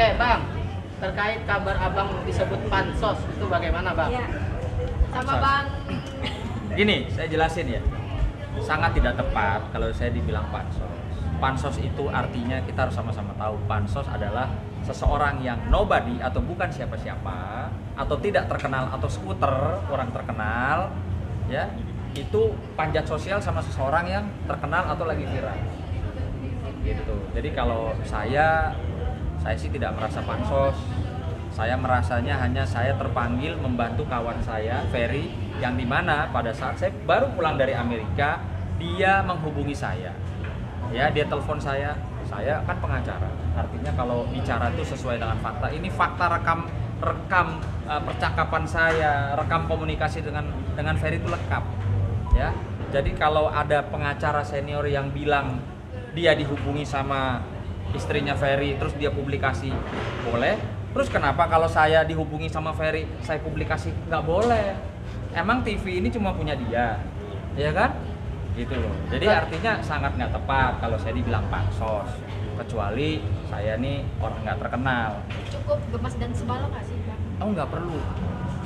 Oke Bang, terkait kabar abang disebut pansos itu bagaimana Bang? Iya. Sama Pansos. Bang. Gini, saya jelasin ya. Sangat tidak tepat kalau saya dibilang pansos. Pansos itu artinya kita harus sama-sama tahu pansos adalah seseorang yang nobody atau bukan siapa-siapa atau tidak terkenal atau skuter kurang terkenal, ya itu panjat sosial sama seseorang yang terkenal atau lagi viral. Gitu. Jadi kalau saya sih tidak merasa pansos. Saya merasanya hanya saya terpanggil membantu kawan saya, Ferry, yang dimana pada saat saya baru pulang dari Amerika, dia menghubungi saya. Ya, dia telepon saya kan pengacara. Artinya kalau bicara itu sesuai dengan fakta. Ini fakta rekam percakapan saya, rekam komunikasi dengan Ferry itu lengkap. Ya. Jadi kalau ada pengacara senior yang bilang dia dihubungi sama istrinya Ferry terus dia publikasi, boleh. Terus kenapa kalau saya dihubungi sama Ferry saya publikasi nggak boleh? Emang TV ini cuma punya dia, ya kan? Gitu loh. Jadi artinya sangat nggak tepat kalau saya dibilang pansos, kecuali saya nih orang nggak terkenal. Cukup gemas dan sebal nggak sih Bang? Oh nggak perlu,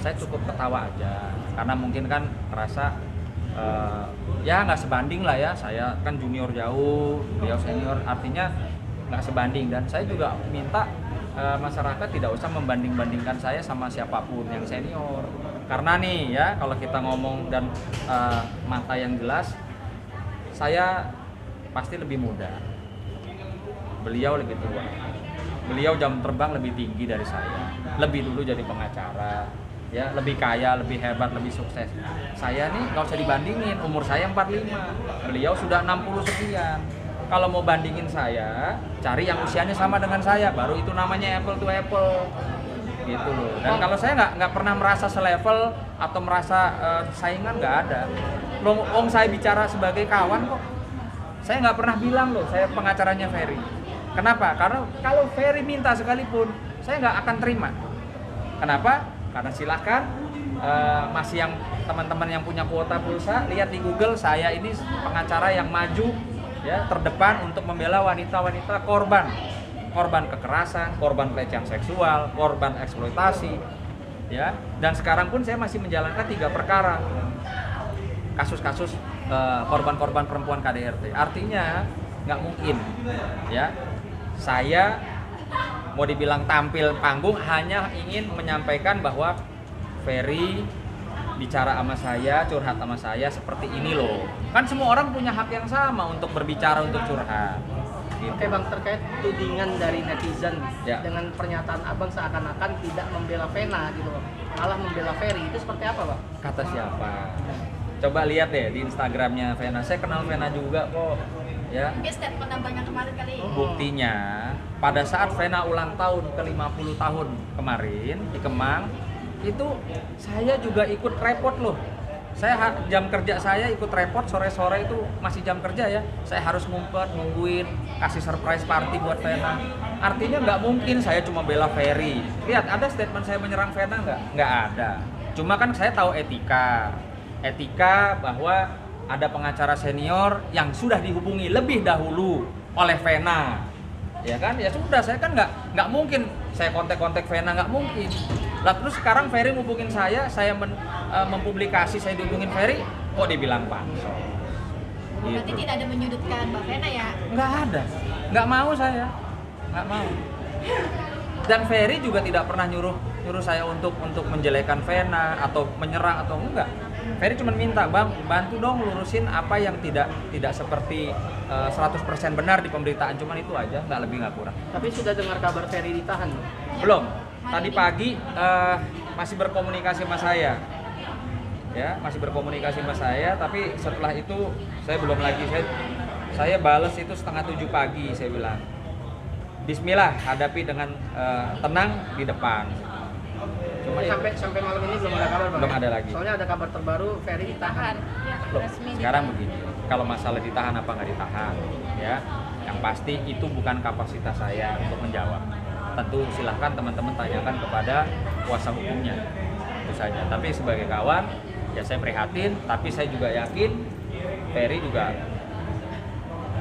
saya cukup ketawa aja. Karena mungkin kan ngerasa ya nggak sebanding lah ya. Saya kan junior jauh, beliau senior, artinya nggak sebanding. Dan saya juga minta masyarakat tidak usah membanding-bandingkan saya sama siapapun yang senior. Karena nih ya kalau kita ngomong dan mata yang jelas, saya pasti lebih muda, beliau lebih tua, beliau jam terbang lebih tinggi dari saya, lebih dulu jadi pengacara, ya lebih kaya, lebih hebat, lebih sukses. Saya nih nggak usah dibandingin, umur saya 45, beliau sudah 60 sekian. Kalau mau bandingin saya, cari yang usianya sama dengan saya, baru itu namanya apple to apple, gitu loh. Dan kalau saya nggak pernah merasa selevel atau merasa saingan, nggak ada. Om saya bicara sebagai kawan kok. Saya nggak pernah bilang loh, saya pengacaranya Ferry. Kenapa? Karena kalau Ferry minta sekalipun, saya nggak akan terima. Kenapa? Karena silahkan masih yang teman-teman yang punya kuota pulsa, lihat di Google, saya ini pengacara yang maju ya terdepan untuk membela wanita-wanita korban kekerasan, korban pelecehan seksual, korban eksploitasi, ya. Dan sekarang pun saya masih menjalankan 3 perkara kasus-kasus korban-korban perempuan KDRT. Artinya nggak mungkin, ya. Saya mau dibilang tampil panggung hanya ingin menyampaikan bahwa Ferry bicara sama saya, curhat sama saya seperti ini loh. Kan semua orang punya hak yang sama untuk berbicara, untuk curhat. Gitu. Oke Bang, terkait tudingan dari netizen Ya. dengan pernyataan abang seakan-akan tidak membela Vena gitu loh, malah membela Ferry, itu seperti apa Bang? Kata siapa? Coba lihat deh di Instagramnya Vena. Saya kenal Vena juga kok, ya. Mungkin statement abangnya kemarin kali. Buktinya pada saat Vena ulang tahun ke 50 tahun kemarin di Kemang, itu saya juga ikut repot loh. Saya jam kerja saya ikut repot, sore-sore itu masih jam kerja ya. Saya harus ngumpet, nungguin, kasih surprise party buat Vena. Artinya nggak mungkin saya cuma bela Ferry. Lihat, ada statement saya menyerang Vena nggak? Nggak ada. Cuma kan saya tahu etika bahwa ada pengacara senior yang sudah dihubungi lebih dahulu oleh Vena. Ya kan? Ya sudah, saya kan nggak mungkin saya kontak Vena, nggak mungkin. Lah terus sekarang Ferry hubungin saya mempublikasi saya dihubungin Ferry, kok dibilang pansos? Berarti Gitu. tidak ada menyudutkan Mbak Vena ya? Nggak ada, nggak mau saya, nggak mau. Dan Ferry juga tidak pernah nyuruh saya untuk menjelekan Vena atau menyerang atau enggak. Ferry cuma minta, Bang, bantu dong lurusin apa yang tidak seperti 100% benar di pemberitaan, cuman itu aja, nggak lebih nggak kurang. Tapi sudah dengar kabar Ferry ditahan Bang? Belum. Hari Tadi ini. pagi masih berkomunikasi sama saya. Ya, masih berkomunikasi sama saya, tapi setelah itu saya belum lagi. Saya balas itu 6:30 pagi, saya bilang. Bismillah, hadapi dengan tenang di depan. Cuma Sampai malam ini belum ada kabar Bang? Belum ada lagi. Soalnya ada kabar terbaru Ferry ditahan. Ya, Loh, resmi. sekarang begini, kalau masalah ditahan apa nggak ditahan, ya, yang pasti itu bukan kapasitas saya untuk menjawab. Tentu silahkan teman-teman tanyakan kepada kuasa hukumnya, itu saja. Tapi sebagai kawan, ya saya prihatin, tapi saya juga yakin Ferry juga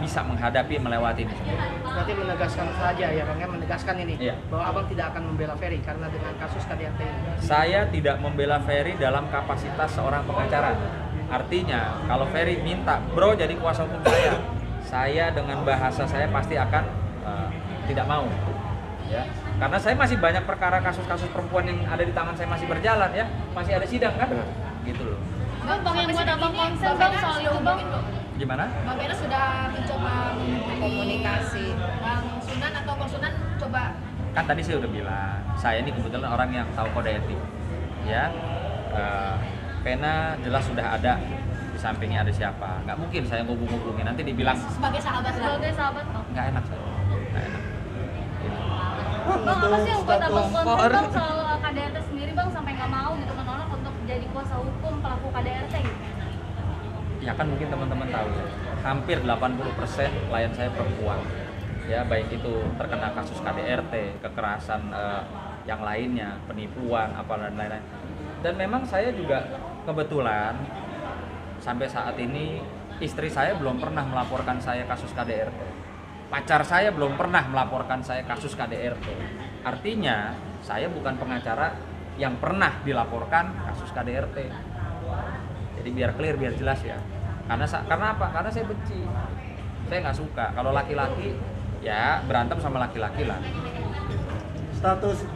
bisa menghadapi melewati ini semua. Berarti menegaskan saja ya Bang, ya, menegaskan ini Iya. bahwa Abang tidak akan membela Ferry karena dengan kasus KDRT ini. Saya tidak membela Ferry dalam kapasitas seorang pengacara. Artinya kalau Ferry minta, bro jadi kuasa hukum saya dengan bahasa saya pasti akan tidak mau, ya. Karena saya masih banyak perkara kasus-kasus perempuan yang ada di tangan saya masih berjalan, ya, masih ada sidang kan, gitu loh. Bang, Yang buat sampai abang sini, concern, Bang Bang, Vena soal sudah itu, Bang. hubungin belum? Gimana? Bang Vena sudah mencoba Komunikasi. Bang Sunan atau Bang Sunan coba Kan tadi saya udah bilang, saya ini kebetulan orang yang tahu kode etik, ya. Pena jelas sudah ada, di sampingnya ada siapa. Nggak mungkin saya ngubung-ngubungin, nanti dibilang sebagai sahabat lah. Sebagai sahabat, Bang. nggak enak saya, nggak enak. Bang, apa sih yang buat abang concern, kompor. Bang, soal KDRT sendiri, Bang, sampai nggak mau gitu menolak untuk jadi kuasa hukum pelaku KDRT gitu? Ya kan mungkin teman-teman tahu ya, hampir 80% klien saya perempuan, ya, baik itu terkena kasus KDRT, kekerasan yang lainnya, penipuan, apa dan lain-lain. Dan memang saya juga kebetulan sampai saat ini istri saya belum pernah melaporkan saya kasus KDRT, pacar saya belum pernah melaporkan saya kasus KDRT. Artinya saya bukan pengacara yang pernah dilaporkan kasus KDRT. Jadi biar clear, biar jelas ya. Karena apa? Karena saya benci. Saya nggak suka kalau laki-laki ya berantem sama laki-laki lah. Status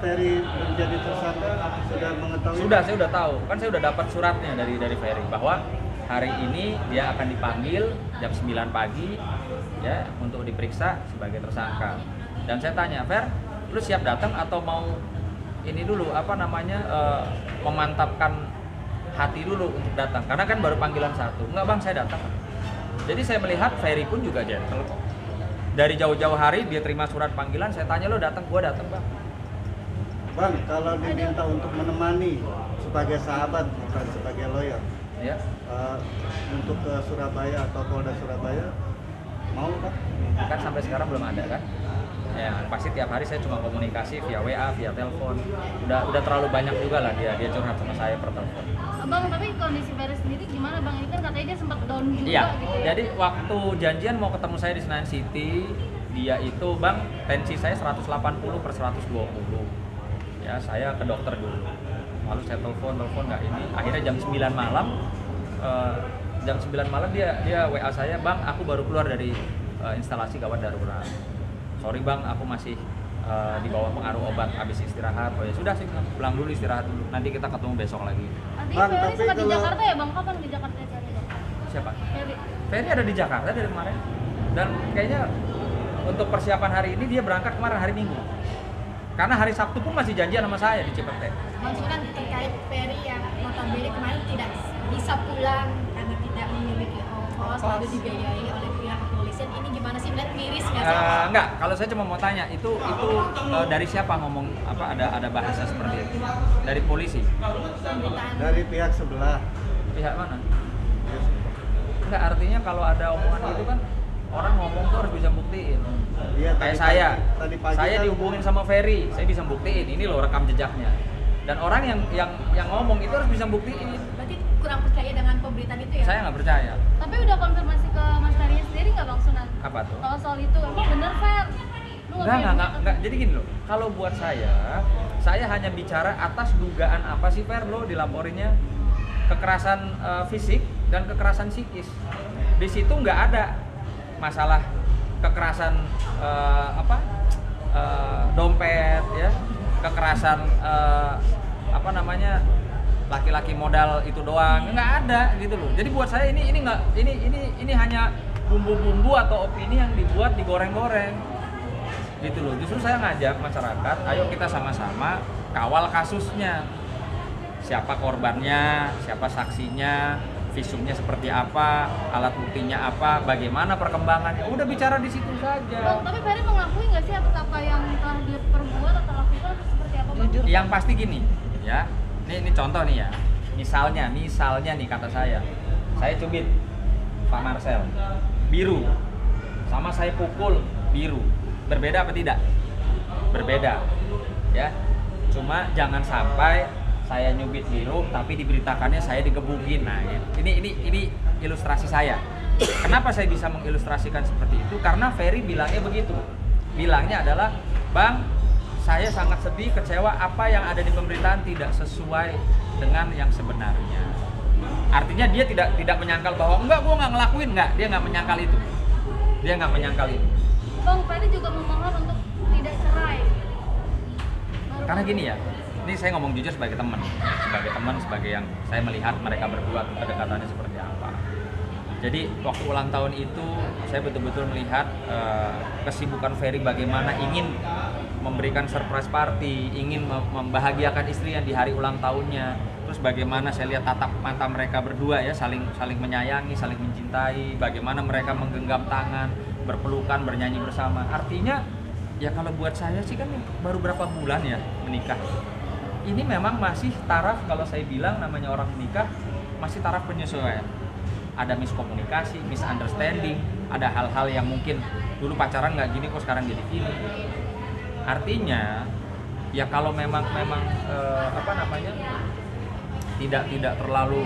Ferry menjadi tersangka sudah mengetahui? Sudah, saya udah tahu. Kan saya udah dapat suratnya dari Ferry bahwa hari ini dia akan dipanggil jam 9 pagi ya untuk diperiksa sebagai tersangka. Dan saya tanya, "Fer, lu siap datang atau mau ini dulu memantapkan hati dulu untuk datang?" Karena kan baru panggilan satu. "Enggak, Bang, saya datang." Jadi saya melihat Ferry pun juga gentle kok. Dari jauh-jauh hari dia terima surat panggilan, saya tanya, "Lo datang?" "Gua datang, Bang." Bang, kalau diminta untuk menemani sebagai sahabat bukan sebagai lawyer, Ya. untuk ke Surabaya atau Polda Surabaya, mau Pak? Kan sampai sekarang belum ada kan? Ya, pasti tiap hari saya cuma komunikasi via WA, via telepon. Udah terlalu banyak juga lah dia curhat sama saya per telepon. Bang, tapi kondisi Ferry sendiri gimana, Bang? Ini kan katanya dia sempat down juga Iya. gitu ya. Jadi waktu janjian mau ketemu saya di Senayan City, dia itu, "Bang, tensi saya 180/120. Ya, saya ke dokter dulu. Lalu saya telepon nggak ini. Akhirnya jam 9 malam dia WA saya, "Bang, aku baru keluar dari instalasi gawat darurat. Sorry Bang, aku masih di bawah pengaruh obat, habis istirahat." "Oh ya sudah sih, pulang dulu, istirahat dulu. Nanti kita ketemu besok lagi." Artinya Bang, Ferry tapi sempat di kalau- Jakarta ya, Bang? Kapan di Jakarta Ferry, Bang? Siapa? Ferry. Ferry ada di Jakarta dari kemarin. Dan kayaknya untuk persiapan hari ini dia berangkat kemarin hari Minggu. Karena hari Sabtu pun masih janjian sama saya di Cipete. Bang Sunan terkait Ferry yang notabene kemarin tidak bisa pulang karena tidak memiliki ongkos lalu dibiayai oleh pihak kepolisian, ini gimana sih, melihat miris nggak sih? Enggak, kalau saya cuma mau tanya itu dari siapa ngomong ada bahasa seperti itu? Dari polisi? Pemberitaan Dari pihak sebelah. Pihak mana? Enggak, artinya kalau ada omongan gitu kan orang ngomong tuh harus bisa buktiin. Iya, Kayak tadi saya, pagi- tadi pagi saya kan- dihubungin sama Ferry, saya bisa buktiin ini loh rekam jejaknya. Dan orang yang ngomong itu harus bisa buktiin. berarti kurang percaya dengan pemberitaan itu ya? Saya nggak percaya. Tapi udah konfirmasi ke Mas Ferry sendiri nggak, Bang Sunan? Apa tuh? Soal itu, emang bener, Fer? Lu nggak punya bukti? Enggak. Jadi gini loh, kalau buat saya hanya bicara atas dugaan apa sih Fer lo dilaporinnya kekerasan fisik dan kekerasan psikis. Di situ nggak ada masalah kekerasan dompet ya, kekerasan laki-laki modal itu doang, nggak ada gitu loh. Jadi buat saya ini hanya bumbu-bumbu atau opini yang dibuat digoreng-goreng gitu loh. Justru saya ngajak masyarakat, ayo kita sama-sama kawal kasusnya, siapa korbannya, siapa saksinya, visumnya seperti apa, alat buktinya apa, bagaimana perkembangannya, udah bicara di situ Bang, saja. tapi Ferry mengakui nggak sih apa yang telah diperbuat atau lakukan seperti apa, Bang? Yang pasti gini ya, ini contoh nih ya, misalnya nih kata saya cubit Pak Marcel biru, sama saya pukul biru, berbeda apa tidak? Berbeda ya, cuma jangan sampai saya nyubit biru tapi diberitakannya saya digebukin. Nah ini ilustrasi saya. Kenapa saya bisa mengilustrasikan seperti itu? Karena Ferry bilangnya begitu. Bilangnya adalah, Bang, saya sangat sedih, kecewa apa yang ada di pemberitaan tidak sesuai dengan yang sebenarnya. Artinya dia tidak menyangkal bahwa enggak, gua nggak ngelakuin, enggak. Dia nggak menyangkal itu. Dia nggak menyangkal itu. Bang Ferry juga memohon untuk tidak cerai. Karena gini ya, ini saya ngomong jujur sebagai teman, sebagai yang saya melihat mereka berdua kedekatannya seperti apa. Jadi waktu ulang tahun itu saya betul-betul melihat kesibukan Ferry bagaimana ingin memberikan surprise party, ingin membahagiakan istrinya di hari ulang tahunnya. Terus bagaimana saya lihat tatap mata mereka berdua ya, saling menyayangi, saling mencintai, bagaimana mereka menggenggam tangan, berpelukan, bernyanyi bersama. Artinya ya kalau buat saya sih kan baru berapa bulan ya menikah. Ini memang masih taraf, kalau saya bilang namanya orang menikah masih taraf penyesuaian. Ada miskomunikasi, misunderstanding, ada hal-hal yang mungkin dulu pacaran nggak gini kok sekarang jadi gini. Artinya ya kalau memang tidak terlalu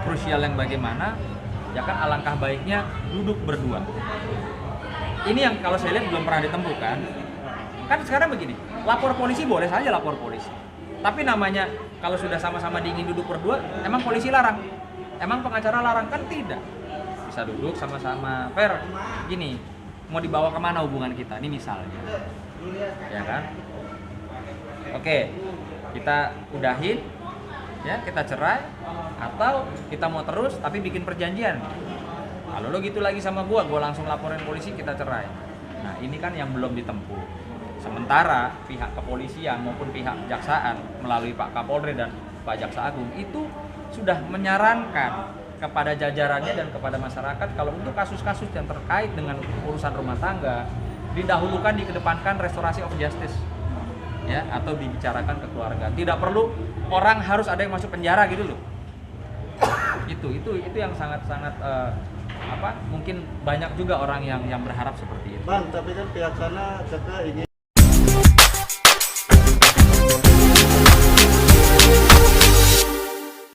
krusial yang bagaimana, ya kan alangkah baiknya duduk berdua. Ini yang kalau saya lihat belum pernah ditemukan. Kan sekarang begini, lapor polisi boleh saja lapor polisi. Tapi namanya kalau sudah sama-sama diingin duduk berdua, emang polisi larang? Emang pengacara larang? Kan tidak. Bisa duduk sama-sama. Fer, gini, mau dibawa kemana hubungan kita? Ini misalnya. Ya kan? Oke, kita udahin, ya kita cerai, atau kita mau terus tapi bikin perjanjian. Kalau lo gitu lagi sama gua langsung laporin polisi, kita cerai. Nah ini kan yang belum ditempuh. Sementara pihak kepolisian maupun pihak kejaksaan melalui Pak Kapolri dan Pak Jaksa Agung itu sudah menyarankan kepada jajarannya dan kepada masyarakat kalau untuk kasus-kasus yang terkait dengan urusan rumah tangga didahulukan, dikedepankan restorasi of justice, ya, atau dibicarakan ke keluarga. Tidak perlu orang harus ada yang masuk penjara gitu loh. Itu yang sangat mungkin banyak juga orang yang berharap seperti itu. Bang, tapi kan pihak sana keke ingin